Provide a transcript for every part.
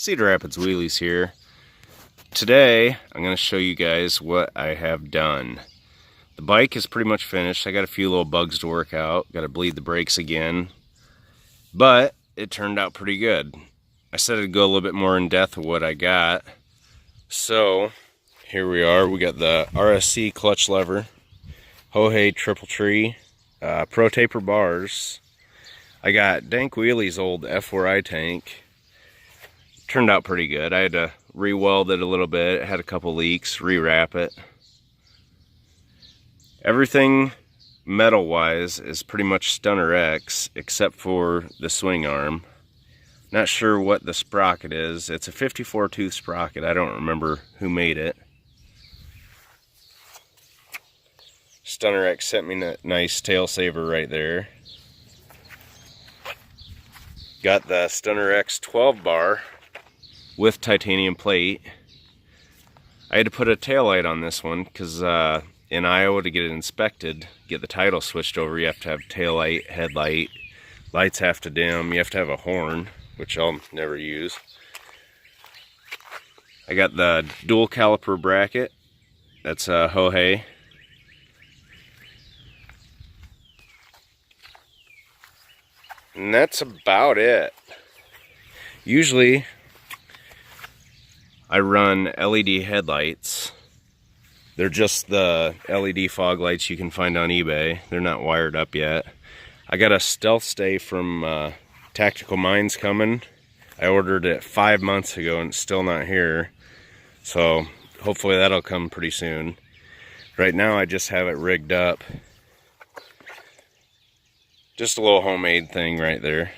Cedar Rapids Wheelies here. Today I'm going to show you guys what I have done. The bike is pretty much finished. I got a few little bugs to work out. Got to bleed the brakes again. But it turned out pretty good. I said I'd go a little bit more in depth of what I got. So here we are. We got the RSC clutch lever, Hohei triple tree, Pro Taper bars. I got Dank Wheelie's old f4i tank. Turned out pretty good. I had to re-weld it a little bit. It had a couple leaks, rewrap it. Everything metal-wise is pretty much Stunterx except for the swing arm. Not sure what the sprocket is. It's a 54 tooth sprocket. I don't remember who made it. Stunterx sent me a nice tail saver right there. Got the Stunterx 12 bar with titanium plate. I had to put a tail light on this one because in Iowa, to get it inspected, get the title switched over, you have to have tail light, headlight, lights have to dim, you have to have a horn, which I'll never use. I got the dual caliper bracket. That's Hohei. And that's about it. Usually I run LED headlights. They're just the LED fog lights you can find on eBay. They're not wired up yet. I got a stealth stay from Tactical Minds coming. I ordered it 5 months ago and it's still not here. So hopefully that'll come pretty soon. Right now I just have it rigged up. Just a little homemade thing right there.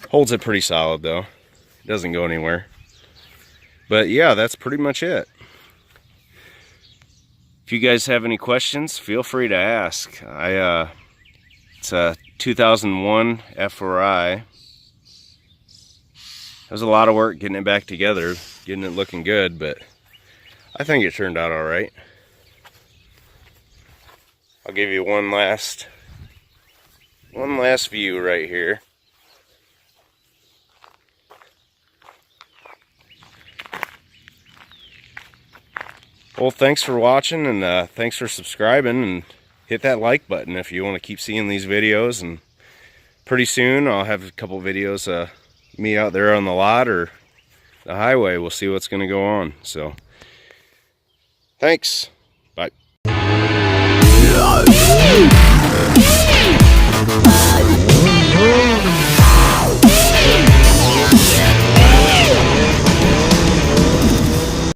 Holds it pretty solid though. It doesn't go anywhere. But yeah, that's pretty much it. If you guys have any questions, feel free to ask. It's a 2001 f4i. It was a lot of work getting it back together, getting it looking good, but I think it turned out all right. I'll give you one last view right here. Well, thanks for watching, and thanks for subscribing, and hit that like button if you want to keep seeing these videos. And pretty soon I'll have a couple videos of me out there on the lot or the highway. We'll see what's going to go on. So thanks. Bye.